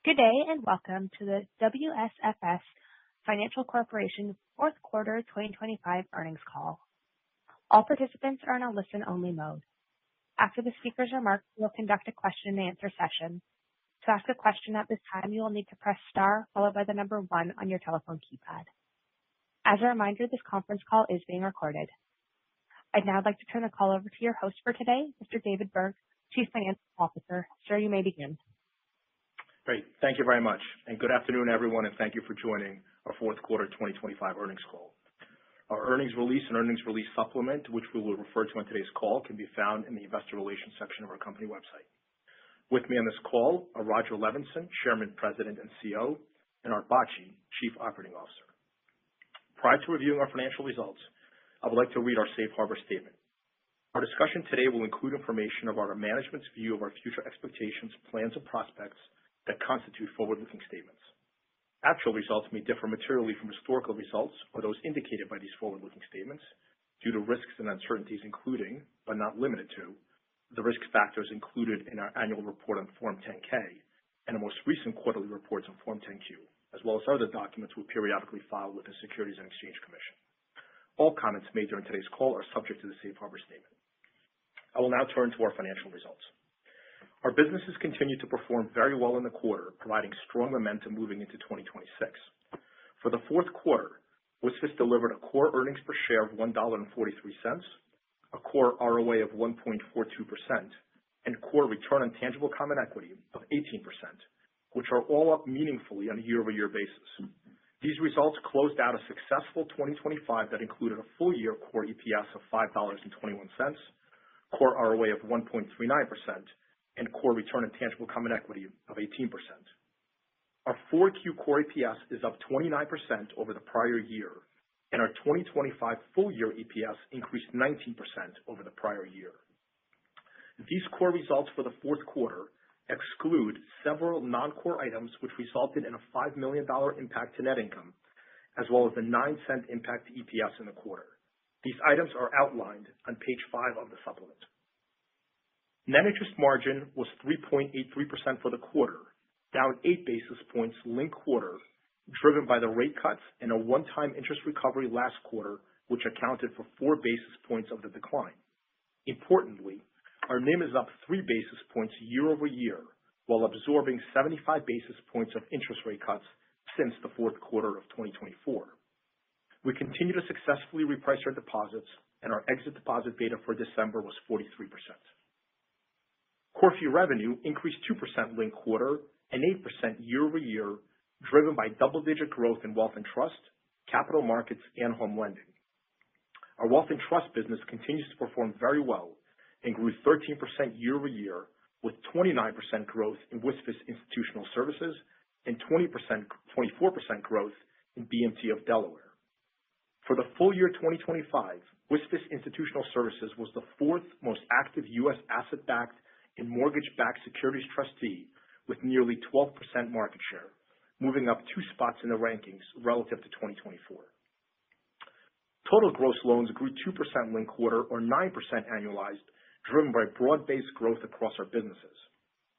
Good day, and welcome to the WSFS Financial Corporation fourth quarter 2025 earnings call. All participants are in a listen-only mode. After the speaker's remarks, we'll conduct a question-and-answer session. To ask a question at this time, you will need to press star followed by the number 1 on your telephone keypad. As a reminder, this conference call is being recorded. I'd now like to turn the call over to your host for today, Mr. David Burg, Chief Financial Officer. Sir, you may begin. Great. Thank you very much. And good afternoon, everyone, and thank you for joining our fourth quarter 2025 earnings call. Our earnings release and earnings release supplement, which we will refer to on today's call, can be found in the investor relations section of our company website. With me on this call are Roger Levinson, Chairman, President, and CEO, and Art Bacci, Chief Operating Officer. Prior to reviewing our financial results, I would like to read our safe harbor statement. Our discussion today will include information about our management's view of our future expectations, plans, and prospects that constitute forward-looking statements. Actual results may differ materially from historical results or those indicated by these forward-looking statements due to risks and uncertainties, including, but not limited to, the risk factors included in our annual report on Form 10-K and our most recent quarterly reports on Form 10-Q, as well as other documents we periodically file with the Securities and Exchange Commission. All comments made during today's call are subject to the safe harbor statement. I will now turn to our financial results. Our businesses continue to perform very well in the quarter, providing strong momentum moving into 2026. For the fourth quarter, WSFS delivered a core earnings per share of $1.43, a core ROA of 1.42%, and core return on tangible common equity of 18%, which are all up meaningfully on a year-over-year basis. These results closed out a successful 2025 that included a full-year core EPS of $5.21, core ROA of 1.39%, and core return on tangible common equity of 18%. Our 4Q core EPS is up 29% over the prior year, and our 2025 full-year EPS increased 19% over the prior year. These core results for the fourth quarter exclude several non-core items which resulted in a $5 million impact to net income, as well as a 9-cent impact to EPS in the quarter. These items are outlined on page 5 of the supplement. Net interest margin was 3.83% for the quarter, down 8 basis points linked quarter, driven by the rate cuts and a one-time interest recovery last quarter, which accounted for 4 basis points of the decline. Importantly, our NIM is up 3 basis points year over year, while absorbing 75 basis points of interest rate cuts since the fourth quarter of 2024. We continue to successfully reprice our deposits, and our exit deposit beta for December was 43%. Core fee revenue increased 2% linked quarter and 8% year over year, driven by double-digit growth in wealth and trust, capital markets, and home lending. Our wealth and trust business continues to perform very well and grew 13% year over year, with 29% growth in WSFS Institutional Services and 24% growth in BMT of Delaware. For the full year 2025, WSFS Institutional Services was the fourth most active U.S. asset-backed and mortgage-backed securities trustee with nearly 12% market share, moving up 2 spots in the rankings relative to 2024. Total gross loans grew 2% linked quarter or 9% annualized, driven by broad-based growth across our businesses.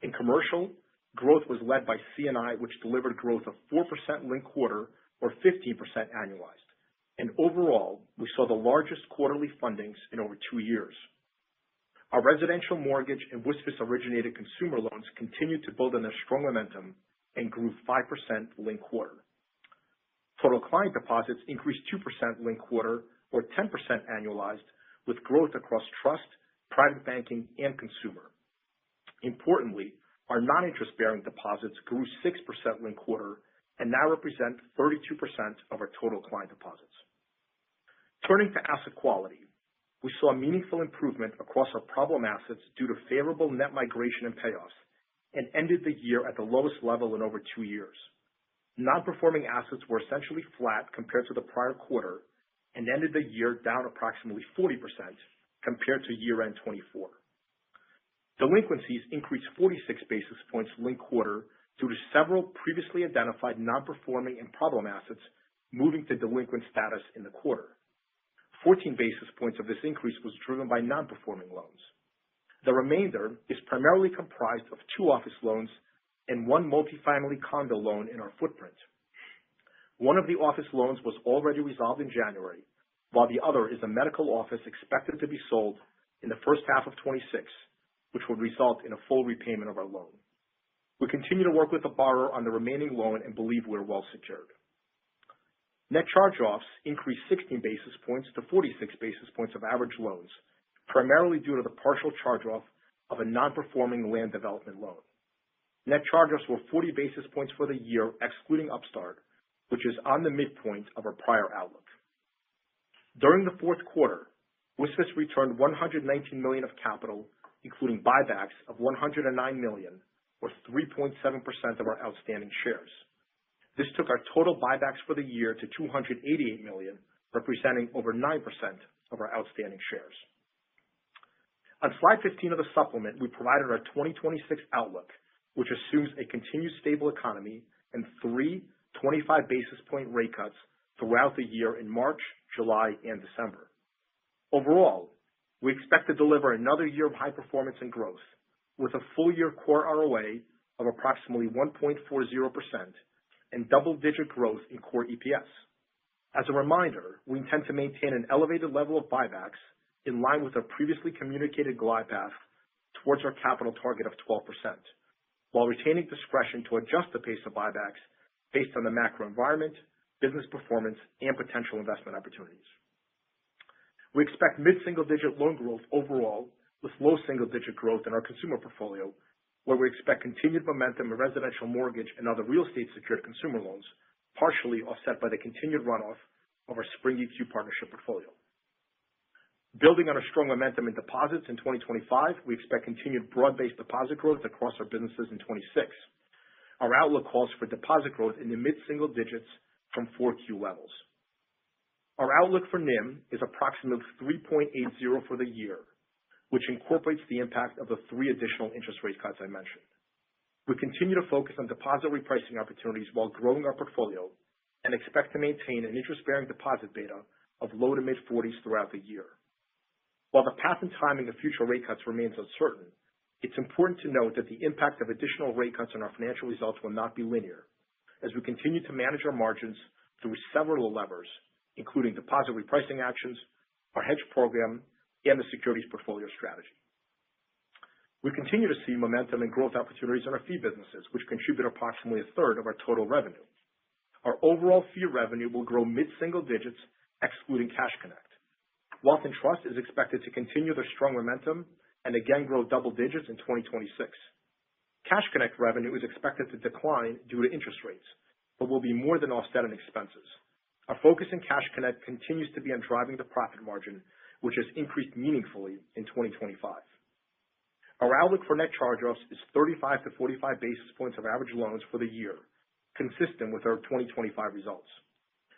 In commercial, growth was led by C&I, which delivered growth of 4% linked quarter or 15% annualized. And overall, we saw the largest quarterly fundings in over 2 years. Our residential mortgage and WSFS originated consumer loans continued to build on their strong momentum and grew 5% linked quarter. Total client deposits increased 2% linked quarter or 10% annualized, with growth across trust, private banking, and consumer. Importantly, our non-interest-bearing deposits grew 6% linked quarter and now represent 32% of our total client deposits. Turning to asset quality, we saw a meaningful improvement across our problem assets due to favorable net migration and payoffs, and ended the year at the lowest level in over 2 years. Non-performing assets were essentially flat compared to the prior quarter and ended the year down approximately 40% compared to year-end 24. Delinquencies increased 46 basis points linked quarter due to several previously identified non-performing and problem assets moving to delinquent status in the quarter. 14 basis points of this increase was driven by non-performing loans. The remainder is primarily comprised of 2 office loans and one multifamily condo loan in our footprint. One of the office loans was already resolved in January, while the other is a medical office expected to be sold in the first half of 26, which would result in a full repayment of our loan. We continue to work with the borrower on the remaining loan and believe we're well secured. Net charge-offs increased 16 basis points to 46 basis points of average loans, primarily due to the partial charge-off of a non-performing land development loan. Net charge-offs were 40 basis points for the year, excluding Upstart, which is on the midpoint of our prior outlook. During the fourth quarter, WSFS returned $119 million of capital, including buybacks of $109 million, or 3.7% of our outstanding shares. This took our total buybacks for the year to $288 million, representing over 9% of our outstanding shares. On slide 15 of the supplement, we provided our 2026 outlook, which assumes a continued stable economy and 3 25 basis point rate cuts throughout the year in March, July, and December. Overall, we expect to deliver another year of high performance and growth, with a full-year core ROA of approximately 1.40% and double-digit growth in core EPS. As a reminder, we intend to maintain an elevated level of buybacks in line with our previously communicated glide path towards our capital target of 12%, while retaining discretion to adjust the pace of buybacks based on the macro environment, business performance, and potential investment opportunities. We expect mid-single-digit loan growth overall, with low single-digit growth in our consumer portfolio, where we expect continued momentum in residential mortgage and other real estate secured consumer loans, partially offset by the continued runoff of our Spring EQ partnership portfolio. Building on our strong momentum in deposits in 2025, we expect continued broad-based deposit growth across our businesses in 26. Our outlook calls for deposit growth in the mid-single digits from 4Q levels. Our outlook for NIM is approximately 3.80 for the year, which incorporates the impact of the 3 additional interest rate cuts I mentioned. We continue to focus on deposit repricing opportunities while growing our portfolio and expect to maintain an interest-bearing deposit beta of low to mid-40s throughout the year. While the path and timing of future rate cuts remains uncertain, it's important to note that the impact of additional rate cuts on our financial results will not be linear, as we continue to manage our margins through several levers, including deposit repricing actions, our hedge program, and the securities portfolio strategy. We continue to see momentum and growth opportunities in our fee businesses, which contribute approximately a third of our total revenue. Our overall fee revenue will grow mid-single digits, excluding Cash Connect. Wealth and Trust is expected to continue their strong momentum and again grow double digits in 2026. Cash Connect revenue is expected to decline due to interest rates, but will be more than offset in expenses. Our focus in Cash Connect continues to be on driving the profit margin, which has increased meaningfully in 2025. Our outlook for net charge-offs is 35 to 45 basis points of average loans for the year, consistent with our 2025 results.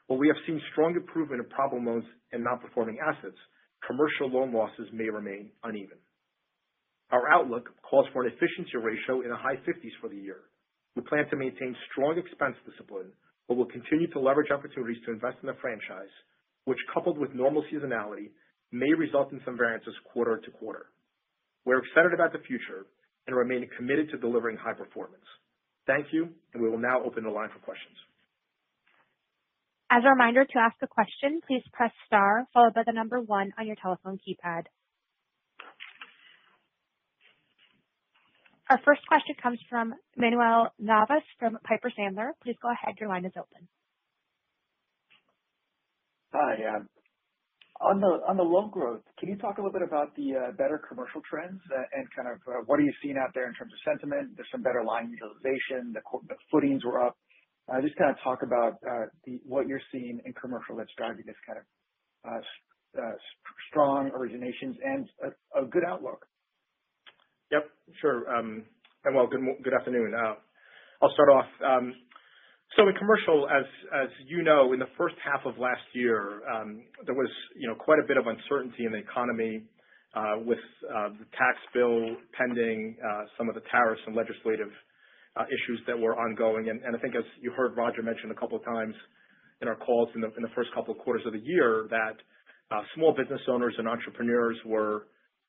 While we have seen strong improvement in problem loans and non-performing assets, commercial loan losses may remain uneven. Our outlook calls for an efficiency ratio in the high 50s for the year. We plan to maintain strong expense discipline, but will continue to leverage opportunities to invest in the franchise, which, coupled with normal seasonality, may result in some variances quarter to quarter. We're excited about the future and remain committed to delivering high performance. Thank you, and we will now open the line for questions. As a reminder, to ask a question, please press star followed by the number 1 on your telephone keypad. Our first question comes from Manuel Navas from Piper Sandler. Please go ahead. Your line is open. Hi. On the loan growth, can you talk a little bit about the better commercial trends and kind of what are you seeing out there in terms of sentiment? There's some better line utilization. The footings were up. Just kind of talk about what you're seeing in commercial that's driving this kind of strong originations and a good outlook. Yep, sure. Well, good afternoon. I'll start off. So in commercial, as you know, in the first half of last year, there was quite a bit of uncertainty in the economy with the tax bill pending, some of the tariffs and legislative issues that were ongoing. And I think, as you heard Roger mention a couple of times in our calls in the first couple of quarters of the year, that small business owners and entrepreneurs were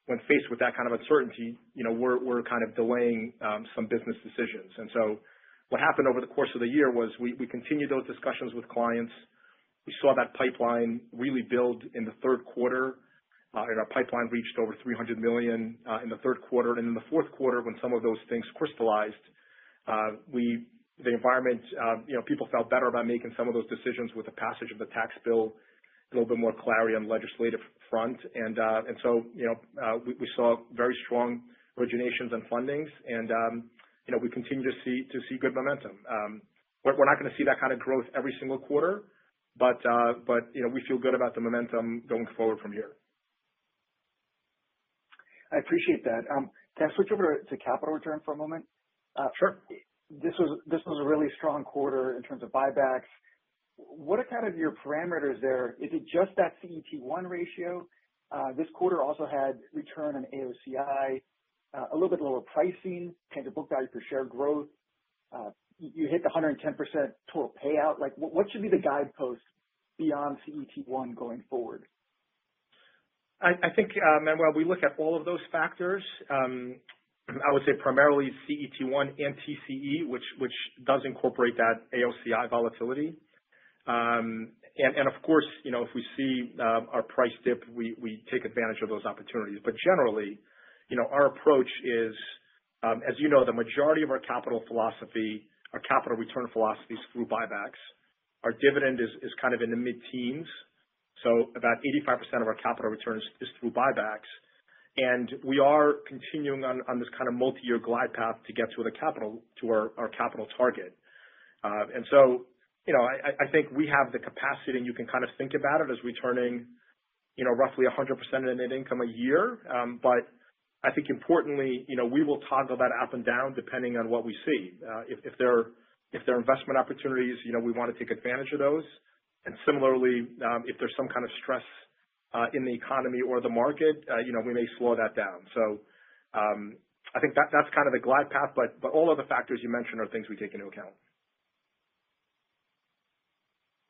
when faced with that kind of uncertainty, we're kind of delaying some business decisions. And so what happened over the course of the year was we continued those discussions with clients. We saw that pipeline really build in the third quarter, and our pipeline reached over $300 million in the third quarter. And in the fourth quarter, when some of those things crystallized, the environment, people felt better about making some of those decisions with the passage of the tax bill, a little bit more clarity on the legislative front. And so, we saw very strong originations and fundings, and, we continue to see good momentum. We're not going to see that kind of growth every single quarter, but we feel good about the momentum going forward from here. I appreciate that. Can I switch over to capital return for a moment? Sure. This was a really strong quarter in terms of buybacks. What are kind of your parameters there? Is it just that CET1 ratio? This quarter also had return on AOCI, a little bit lower pricing, tangible book value per share growth. You hit the 110% total payout. Like, what should be the guidepost beyond CET1 going forward? I think, Manuel, we look at all of those factors. I would say primarily CET1 and TCE, which does incorporate that AOCI volatility. And of course, if we see our price dip, we take advantage of those opportunities. But generally, our approach is, as you know, the majority of our capital return philosophy is through buybacks. Our dividend is kind of in the mid-teens. So about 85% of our capital returns is through buybacks. And we are continuing on this kind of multi-year glide path to get to our capital target. And so, I think we have the capacity, and you can kind of think about it as returning, roughly 100% of net income a year. But I think importantly, we will toggle that up and down depending on what we see. If there are investment opportunities, we want to take advantage of those. And similarly, if there's some kind of stress in the economy or the market, we may slow that down. So I think that's kind of the glide path. But all of the factors you mentioned are things we take into account.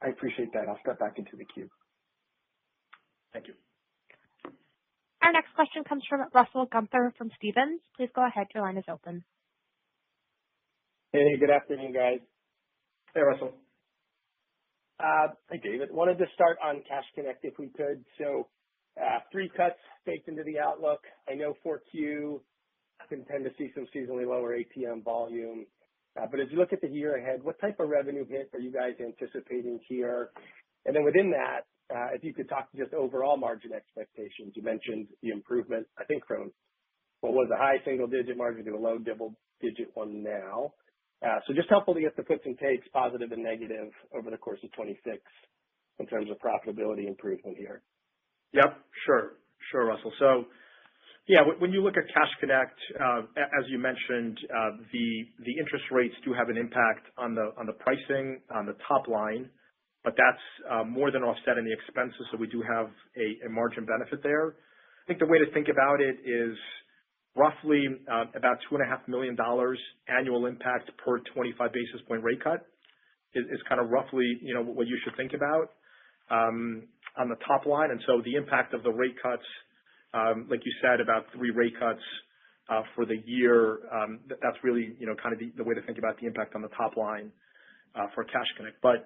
I appreciate that. I'll step back into the queue. Thank you. Our next question comes from Russell Gunther from Stephens. Please go ahead. Your line is open. Hey, good afternoon, guys. Hey, Russell. Hey, David. Wanted to start on Cash Connect if we could. So 3 cuts baked into the outlook. I know 4Q can tend to see some seasonally lower ATM volume. But as you look at the year ahead, what type of revenue hit are you guys anticipating here? And then within that, if you could talk to just overall margin expectations. You mentioned the improvement, I think, from what was a high single-digit margin to a low double-digit one now. So just helpful to get the puts and takes, positive and negative, over the course of 26 in terms of profitability improvement here. Yep, sure, Russell. So, yeah, when you look at Cash Connect, as you mentioned, the interest rates do have an impact on the pricing on the top line, but that's more than offset in the expenses. So we do have a margin benefit there. I think the way to think about it is roughly about $2.5 million annual impact per 25 basis point rate cut is kind of roughly what you should think about on the top line. And so the impact of the rate cuts, like you said, about 3 rate cuts for the year, that's really kind of the way to think about the impact on the top line for Cash Connect. But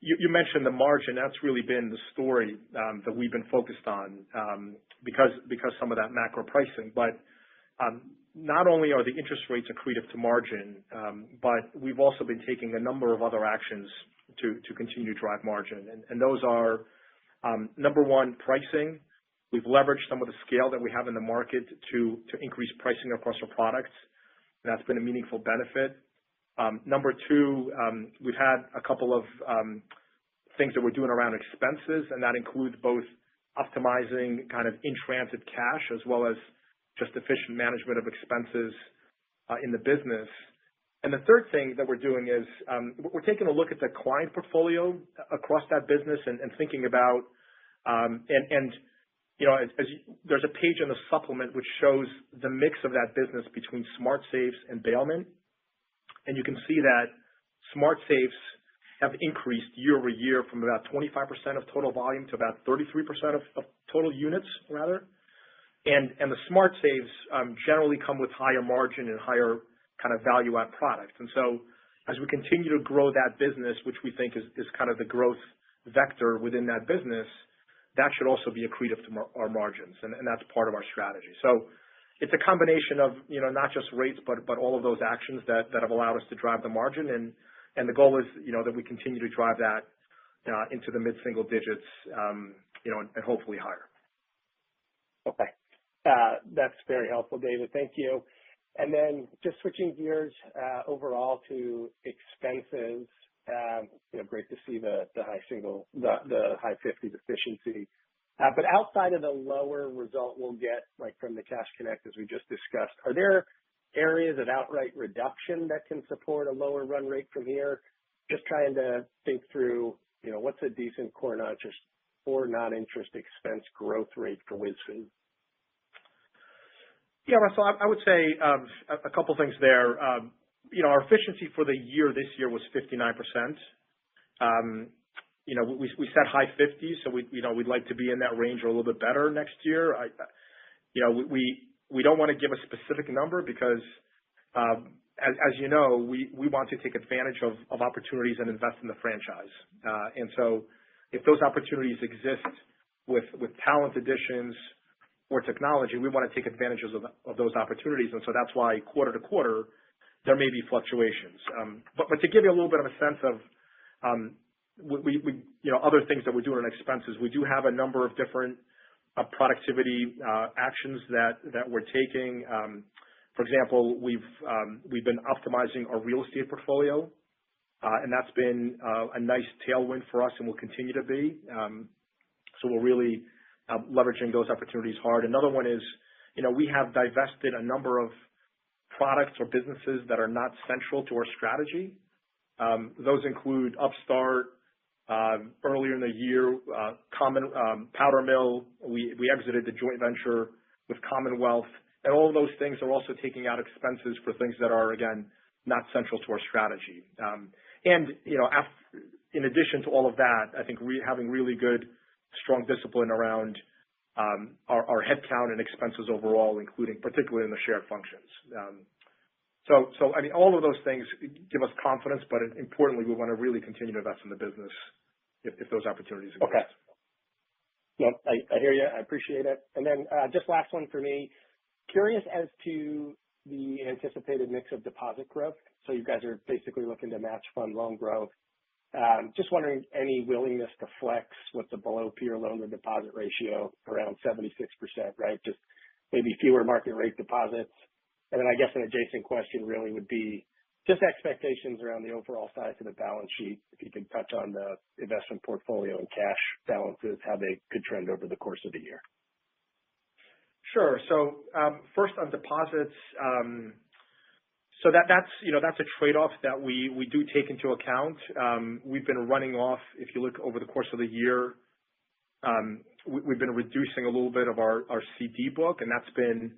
you mentioned the margin. That's really been the story that we've been focused on because some of that macro pricing. But not only are the interest rates accretive to margin, but we've also been taking a number of other actions to continue to drive margin. And those are, number one, pricing. We've leveraged some of the scale that we have in the market to increase pricing across our products. And that's been a meaningful benefit. Number two, we've had a couple of things that we're doing around expenses, and that includes both optimizing kind of in-transit cash as well as just efficient management of expenses in the business. And the third thing that we're doing is we're taking a look at the client portfolio across that business and thinking about there's a page in the supplement which shows the mix of that business between smart safes and bailment. And you can see that smart safes have increased year over year from about 25% of total volume to about 33% of total units, rather. And the smart saves generally come with higher margin and higher kind of value add products. And so as we continue to grow that business, which we think is kind of the growth vector within that business, that should also be accretive to our margins. And that's part of our strategy. So it's a combination of, not just rates, but all of those actions that have allowed us to drive the margin. And the goal is, that we continue to drive that into the mid-single digits, and hopefully higher. Okay. That's very helpful, David. Thank you. And then just switching gears overall to expenses, great to see the high 50s efficiency. But outside of the lower result we'll get from the Cash Connect, as we just discussed, are there areas of outright reduction that can support a lower run rate from here? Just trying to think through, what's a decent core non-interest expense growth rate for WSFS? Yeah, Russell, I would say a couple things there. Our efficiency for the year this year was 59%. We said high 50s, so we'd like to be in that range or a little bit better next year. We don't want to give a specific number because, as you know, we want to take advantage of opportunities and invest in the franchise. And so if those opportunities exist with talent additions or technology, we want to take advantage of those opportunities. And so that's why quarter to quarter, there may be fluctuations. But to give you a little bit of a sense of other things that we're doing on expenses, we do have a number of different productivity actions that we're taking. For example, we've been optimizing our real estate portfolio, and that's been a nice tailwind for us and will continue to be. So we're really leveraging those opportunities hard. Another one is, we have divested a number of products or businesses that are not central to our strategy. Those include Upstart, earlier in the year, Powder Mill. We exited the joint venture with Commonwealth, and all of those things are also taking out expenses for things that are, again, not central to our strategy. In addition to all of that, I think having really good, strong discipline around our headcount and expenses overall, including particularly in the shared functions. So I mean, all of those things give us confidence, but importantly, we want to really continue to invest in the business if those opportunities exist. Okay. No, I hear you. I appreciate it. And then just last one for me. Curious as to the anticipated mix of deposit growth. So you guys are basically looking to match fund loan growth. Just wondering, any willingness to flex with the below peer loan to deposit ratio around 76%, right? Just maybe fewer market rate deposits. And then I guess an adjacent question really would be just expectations around the overall size of the balance sheet. If you could touch on the investment portfolio and cash balances, how they could trend over the course of the year. Sure. So first on deposits, so that's a trade-off that we do take into account. We've been running off, if you look over the course of the year, we've been reducing a little bit of our CD book, and that's been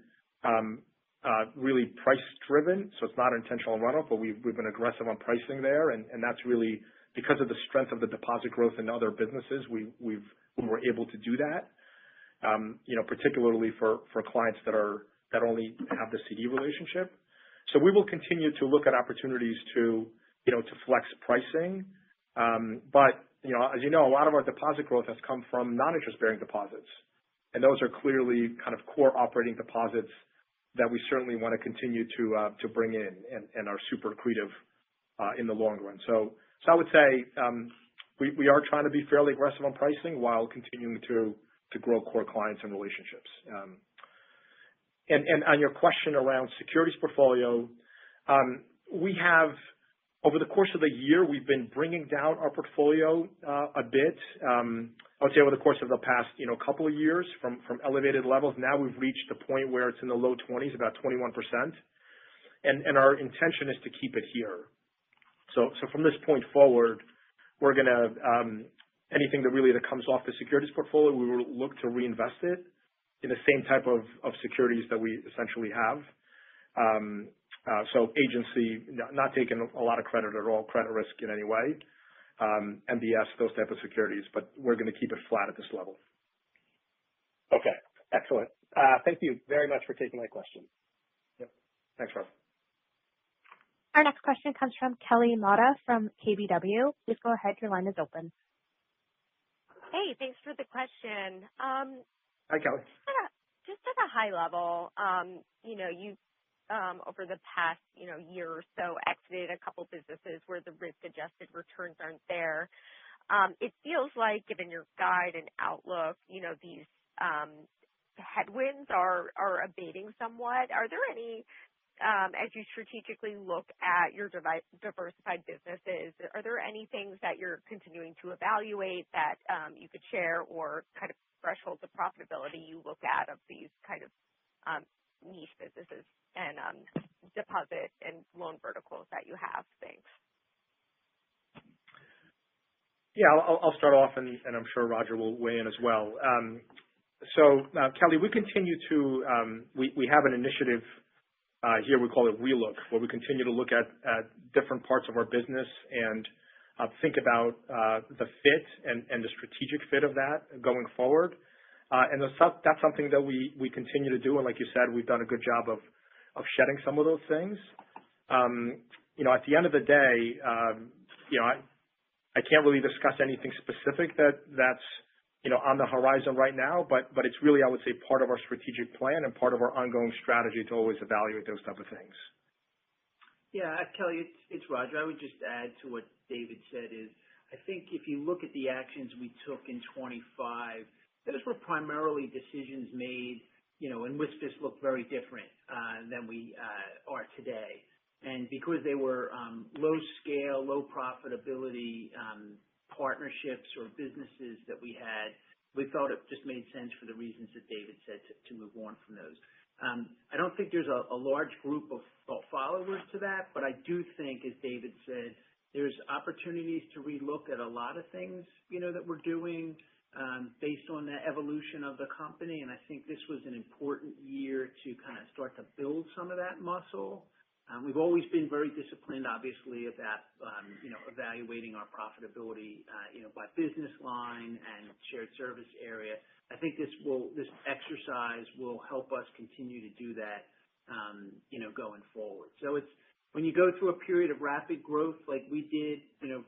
really price-driven. So it's not intentional runoff, but we've been aggressive on pricing there, and that's really because of the strength of the deposit growth in other businesses. We were able to do that, particularly for clients that only have the CD relationship. So we will continue to look at opportunities to flex pricing. But, as you know, a lot of our deposit growth has come from non-interest-bearing deposits. And those are clearly kind of core operating deposits that we certainly want to continue to bring in and are super accretive in the long run. So I would say we are trying to be fairly aggressive on pricing while continuing to grow core clients and relationships. And on your question around securities portfolio, we have, over the course of the year, we've been bringing down our portfolio a bit. I would say over the course of the past, couple of years from elevated levels. Now we've reached the point where it's in the low 20s, about 21%. And our intention is to keep it here. So from this point forward, we're going to, anything that comes off the securities portfolio, we will look to reinvest it in the same type of securities that we essentially have. So agency, not taking a lot of credit at all, credit risk in any way, MBS, those type of securities, but we're going to keep it flat at this level. Okay, excellent. Thank you very much for taking my question. Yep. Thanks, Rob. Our next question comes from Kelly Motta from KBW. Please go ahead. Your line is open. Hey, thanks for the question. Hi, Kelly. Just at a high level, you over the past, year or so exited a couple businesses where the risk-adjusted returns aren't there. It feels like, given your guide and outlook, these headwinds are abating somewhat. Are there any, as you strategically look at your diversified businesses, are there any things that you're continuing to evaluate that you could share, or kind of thresholds of profitability you look at of these kind of niche businesses and deposit and loan verticals that you have? Thanks. Yeah, I'll start off, and I'm sure Roger will weigh in as well. Kelly, we continue to we have an initiative here, we call it Relook, where we continue to look at different parts of our business and think about the fit and the strategic fit of that going forward. And that's something that we continue to do. And like you said, we've done a good job of shedding some of those things. At the end of the day, I can't really discuss anything specific that's on the horizon right now, but it's really, I would say, part of our strategic plan and part of our ongoing strategy to always evaluate those type of things. Yeah, Kelly, it's Roger. I would just add to what David said is, I think if you look at the actions we took in 25, those were primarily decisions made, and WSFS looked very different than we are today. And because they were low scale, low profitability partnerships or businesses that we had, we thought it just made sense for the reasons that David said to move on from those. I don't think there's a large group of followers to that, but I do think, as David said, there's opportunities to relook at a lot of things, that we're doing based on the evolution of the company. And I think this was an important year to kind of start to build some of that muscle. We've always been very disciplined, obviously, about, evaluating our profitability, by business line and shared service area. I think this exercise will help us continue to do that, going forward. So it's when you go through a period of rapid growth like we did,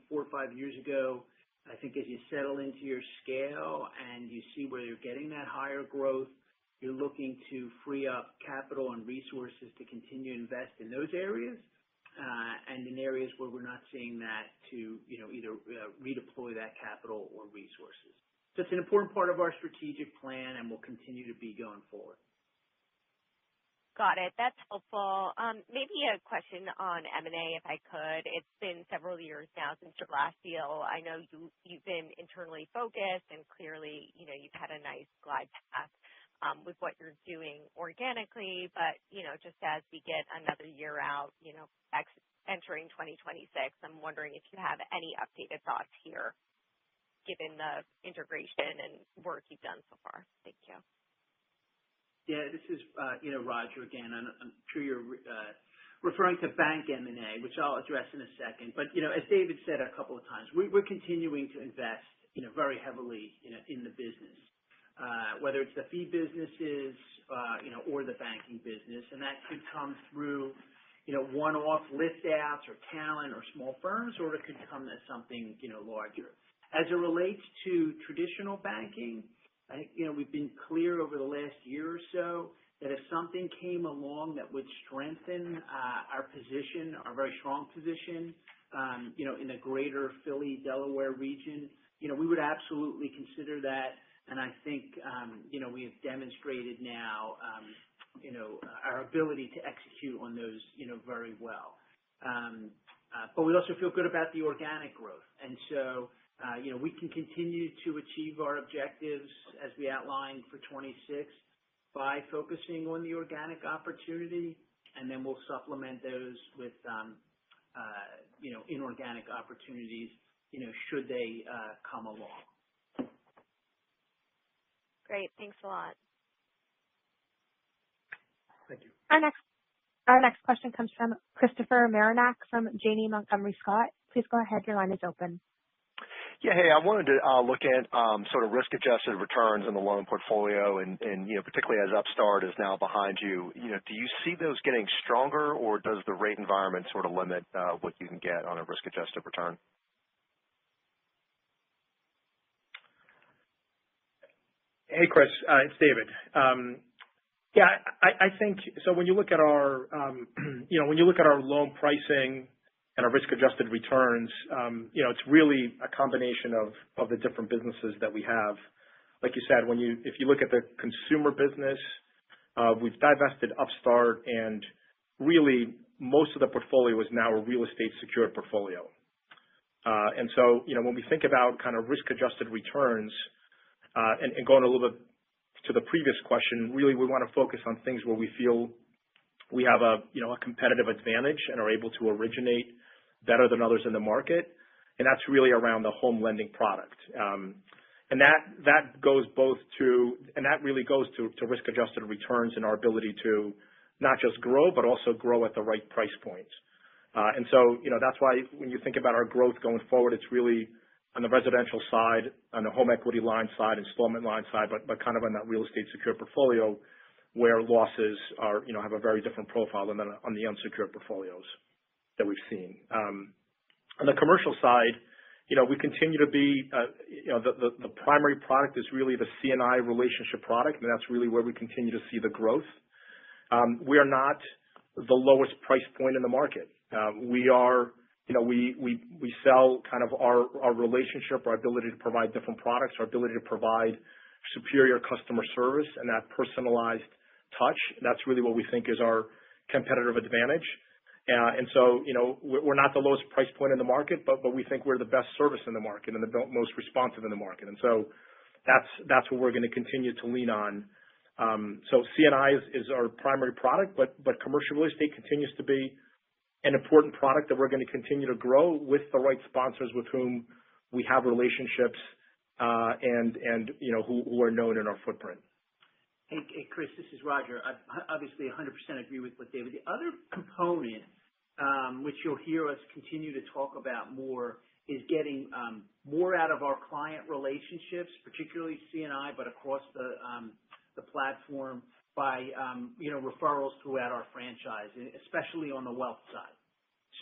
4 or 5 years ago, I think as you settle into your scale and you see where you're getting that higher growth, you're looking to free up capital and resources to continue to invest in those areas, and in areas where we're not seeing that to, either redeploy that capital or resources. So it's an important part of our strategic plan and will continue to be going forward. Got it. That's helpful. Maybe a question on M&A, if I could. It's been several years now since your last deal. I know you've been internally focused, and clearly, you've had a nice glide path with what you're doing organically. But, just as we get another year out, entering 2026, I'm wondering if you have any updated thoughts here, given the integration and work you've done so far. Thank you. Yeah, this is, Roger again. I'm sure you're referring to bank M&A, which I'll address in a second. But, as David said a couple of times, we're continuing to invest, very heavily, in the business, whether it's the fee businesses, or the banking business. And that could come through, one-off lift outs or talent or small firms, or it could come as something, larger. As it relates to traditional banking, I think, we've been clear over the last year or so that if something came along that would strengthen our position, our very strong position, in the greater Philly, Delaware region, we would absolutely consider that. And I think, we have demonstrated now, our ability to execute on those, very well. But we also feel good about the organic growth. And so, we can continue to achieve our objectives as we outlined for 26 by focusing on the organic opportunity, and then we'll supplement those with, inorganic opportunities, should they come along. Great. Thanks a lot. Thank you. Our next question comes from Christopher Marinac from Janney Montgomery Scott. Please go ahead. Your line is open. Yeah, hey, I wanted to look at sort of risk-adjusted returns in the loan portfolio, and particularly as Upstart is now behind you. Do you see those getting stronger, or does the rate environment sort of limit what you can get on a risk-adjusted return? Hey, Chris, it's David. Yeah, I think so. When you look at our, when you look at our loan pricing and our risk-adjusted returns, it's really a combination of the different businesses that we have. Like you said, if you look at the consumer business, we've divested Upstart, and really most of the portfolio is now a real estate secured portfolio. And so, when we think about kind of risk-adjusted returns, and going a little bit to the previous question, really we want to focus on things where we feel we have a competitive advantage and are able to originate better than others in the market, and that's really around the home lending product. And that goes really goes to risk-adjusted returns and our ability to not just grow, but also grow at the right price points. And so, that's why when you think about our growth going forward, it's really on the residential side, on the home equity line side, installment line side, but kind of on that real estate secured portfolio where losses are, have a very different profile than on the unsecured portfolios that we've seen. On the commercial side, we continue to be, the primary product is really the C&I relationship product, and that's really where we continue to see the growth. We are not the lowest price point in the market. We are, we sell kind of our relationship, our ability to provide different products, our ability to provide superior customer service and that personalized touch. That's really what we think is our competitive advantage. And so, we're not the lowest price point in the market, but we think we're the best service in the market and the most responsive in the market. And so that's what we're going to continue to lean on. So C&I is our primary product, but commercial real estate continues to be an important product that we're going to continue to grow with the right sponsors with whom we have relationships, and who are known in our footprint. Hey, Chris, this is Roger. I obviously 100% agree with what David. The other component, which you'll hear us continue to talk about more, is getting more out of our client relationships, particularly C&I, but across the platform by referrals throughout our franchise, especially on the wealth side.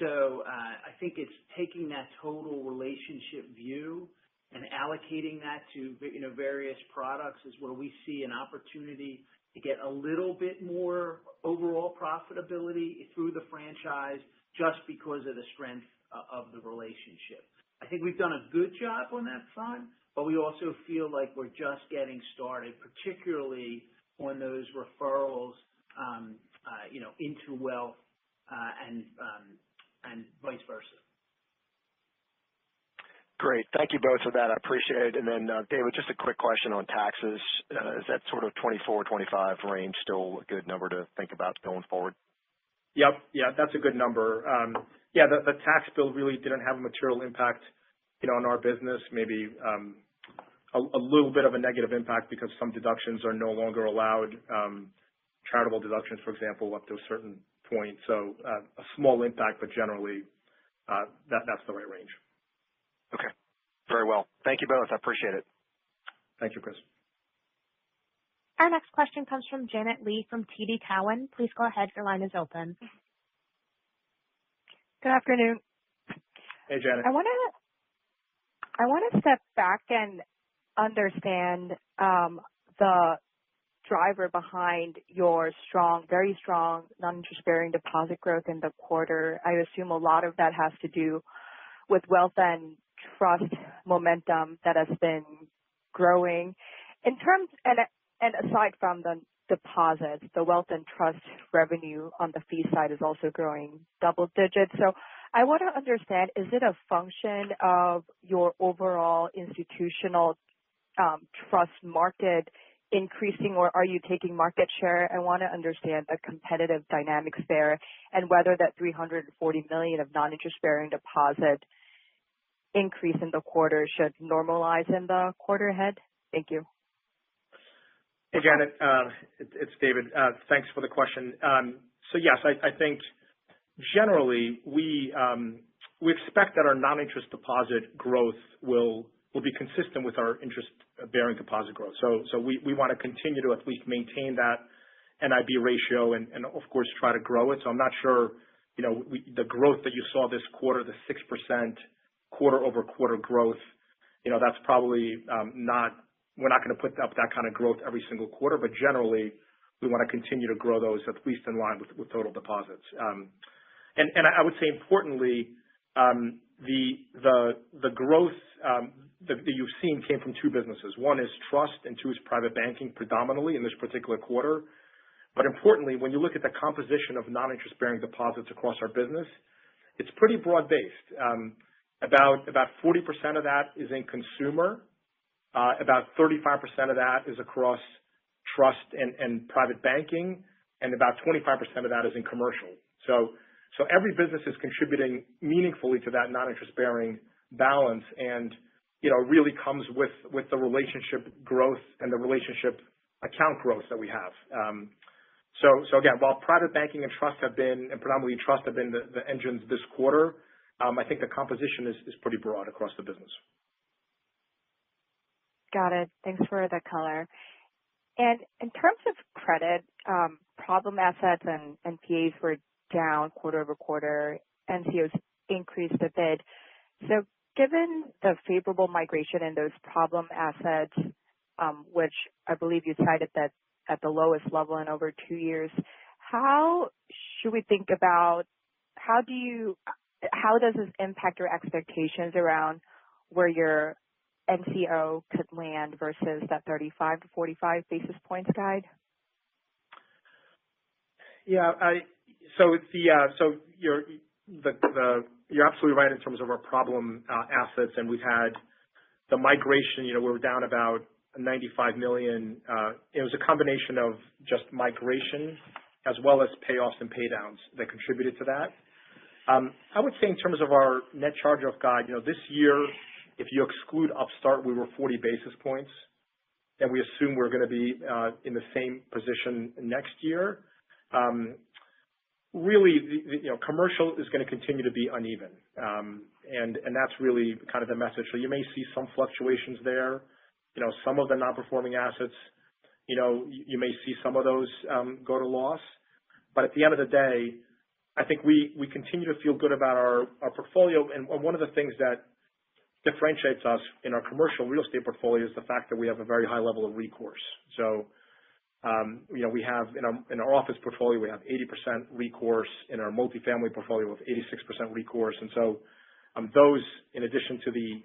So I think it's taking that total relationship view and allocating that to various products is where we see an opportunity to get a little bit more overall profitability through the franchise just because of the strength of the relationship. I think we've done a good job on that front, but we also feel like we're just getting started, particularly on those referrals, into wealth and vice versa. Great. Thank you both for that. I appreciate it. And then, David, just a quick question on taxes. Is that sort of 24, 25 range still a good number to think about going forward? Yep. Yeah, that's a good number. The tax bill really didn't have a material impact, on our business. Maybe a little bit of a negative impact because some deductions are no longer allowed. Charitable deductions, for example, up to a certain point. So a small impact, but generally that's the right range. Okay. Very well. Thank you both. I appreciate it. Thank you, Chris. Our next question comes from Janet Lee from TD Cowen. Please go ahead. Your line is open. Good afternoon. Hey, Janet. I want to step back and understand the driver behind your very strong non-interest-bearing deposit growth in the quarter. I assume a lot of that has to do with wealth and trust momentum that has been growing. In terms and aside from the deposits, the wealth and trust revenue on the fee side is also growing double digits. So I want to understand, is it a function of your overall institutional trust market increasing, or are you taking market share? I want to understand the competitive dynamics there and whether that $340 million of non-interest-bearing deposit increase in the quarter should normalize in the quarter ahead. Thank you. Hey, Janet, it's David. Thanks for the question. So yes, I think generally we we expect that our non-interest deposit growth will be consistent with our interest-bearing deposit growth. So we want to continue to at least maintain that NIB ratio and of course try to grow it. So I'm not sure, the growth that you saw this quarter, the 6% quarter-over-quarter growth, that's probably we're not going to put up that kind of growth every single quarter, but generally we want to continue to grow those at least in line with total deposits. And I would say importantly, the growth that you've seen came from two businesses. One is trust and two is private banking predominantly in this particular quarter. But importantly, when you look at the composition of non-interest-bearing deposits across our business, it's pretty broad-based. About 40% of that is in consumer. About 35% of that is across trust and private banking, and about 25% of that is in commercial. So every business is contributing meaningfully to that non-interest-bearing balance, and really comes with the relationship growth and the relationship account growth that we have. So again, while private banking and trust have been, and predominantly trust have been the engines this quarter, I think the composition is pretty broad across the business. Got it. Thanks for the color. And in terms of credit, problem assets and NPAs were down quarter over quarter. NCOs increased a bit. So given the favorable migration in those problem assets, which I believe you cited that at the lowest level in over 2 years, how should we think about how does this impact your expectations around where your NCO could land versus that 35 to 45 basis points guide? Yeah, so you're absolutely right in terms of our problem assets, and we've had the migration. We were down about $95 million. It was a combination of just migration as well as payoffs and paydowns that contributed to that. I would say in terms of our net charge-off guide, this year, if you exclude Upstart, we were 40 basis points, and we assume we're going to be in the same position next year. Really, commercial is going to continue to be uneven, and that's really kind of the message. So you may see some fluctuations there. Some of the non-performing assets, you may see some of those go to loss. But at the end of the day, I think we continue to feel good about our portfolio. And one of the things that differentiates us in our commercial real estate portfolio is the fact that we have a very high level of recourse. So, we have in our office portfolio, we have 80% recourse. In our multifamily portfolio, we have 86% recourse. And so, those, in addition to the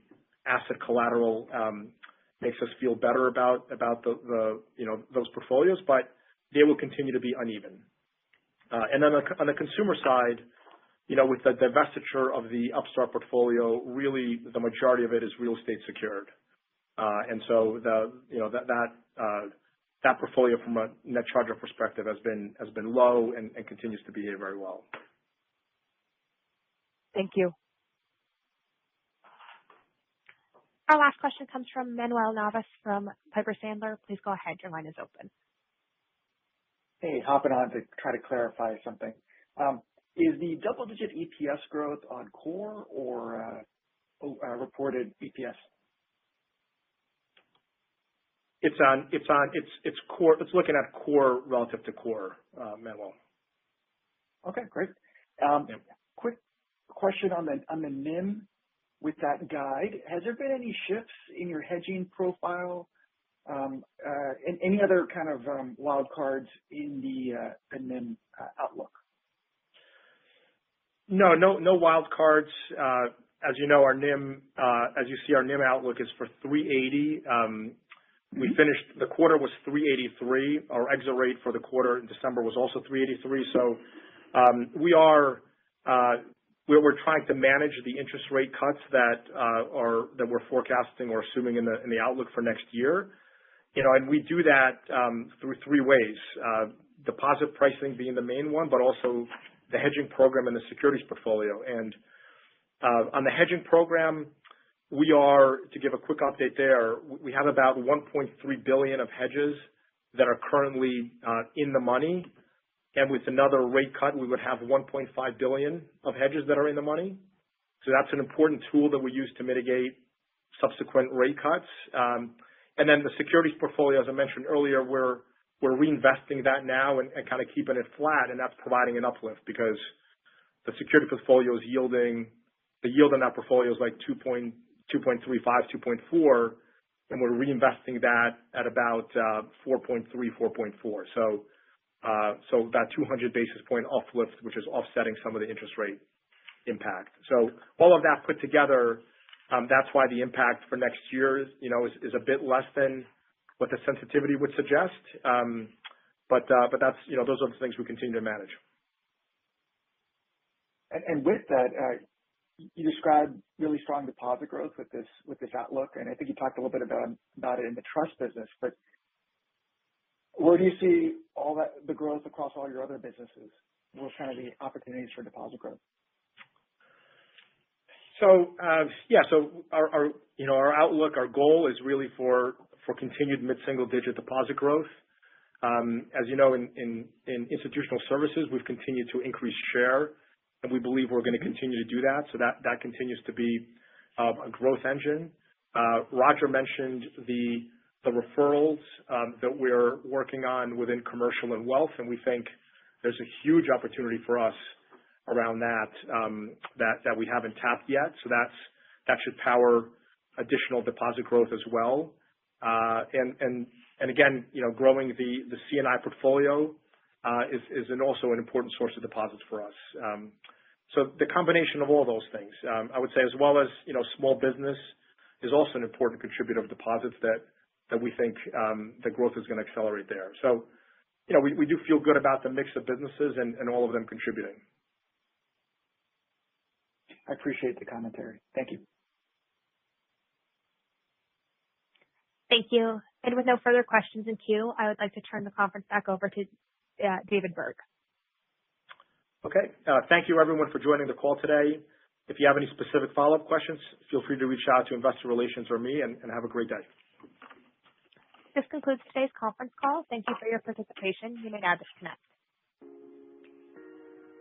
asset collateral, makes us feel better about those portfolios, but they will continue to be uneven. And then on the consumer side, with the divestiture of the Upstart portfolio, really the majority of it is real estate secured. And so that portfolio from a net charge-off perspective has been low and continues to behave very well. Thank you. Our last question comes from Manuel Navas from Piper Sandler. Please go ahead. Your line is open. Hey, hopping on to try to clarify something. Is the double-digit EPS growth on core or reported EPS? It's core. It's looking at core relative to core, Manuel. Okay, great. Yeah. Quick question on the NIM with that guide. Has there been any shifts in your hedging profile? And any other kind of wild cards in the NIM outlook? No wild cards. As you know, our NIM, as you see, our NIM outlook is for 380. We finished, the quarter was 383. Our exit rate for the quarter in December was also 383. So we're trying to manage the interest rate cuts that we're forecasting or assuming in the outlook for next year. And we do that through three ways: deposit pricing being the main one, but also the hedging program and the securities portfolio. And on the hedging program, we are, to give a quick update there, we have about $1.3 billion of hedges that are currently in the money. And with another rate cut, we would have $1.5 billion of hedges that are in the money. So that's an important tool that we use to mitigate subsequent rate cuts. And then the securities portfolio, as I mentioned earlier, we're reinvesting that now and kind of keeping it flat, and that's providing an uplift because the security portfolio is yielding, the yield on that portfolio is like 2.35, 2.4, and we're reinvesting that at about 4.3, 4.4. So that 200 basis point uplift, which is offsetting some of the interest rate impact. So all of that put together, that's why the impact for next year, is a bit less than what the sensitivity would suggest. But that's, those are the things we continue to manage. And with that, you described really strong deposit growth with this outlook, and I think you talked a little bit about it in the trust business. But where do you see all that the growth across all your other businesses? What's kind of the opportunities for deposit growth? So our outlook, our goal is really for continued mid-single digit deposit growth. As you know, in institutional services, we've continued to increase share, and we believe we're going to continue to do that. So that continues to be a growth engine. Roger mentioned the referrals that we're working on within commercial and wealth, and we think there's a huge opportunity for us around that we haven't tapped yet. So that should power additional deposit growth as well. And again, growing the C&I portfolio is also an important source of deposits for us. So the combination of all those things, I would say, as well as small business is also an important contributor of deposits that we think the growth is going to accelerate there. So we do feel good about the mix of businesses and all of them contributing. I appreciate the commentary. Thank you. Thank you. And with no further questions in queue, I would like to turn the conference back over to David Berg. Okay. Thank you, everyone, for joining the call today. If you have any specific follow-up questions, feel free to reach out to Investor Relations or me, and have a great day. This concludes today's conference call. Thank you for your participation. You may now disconnect.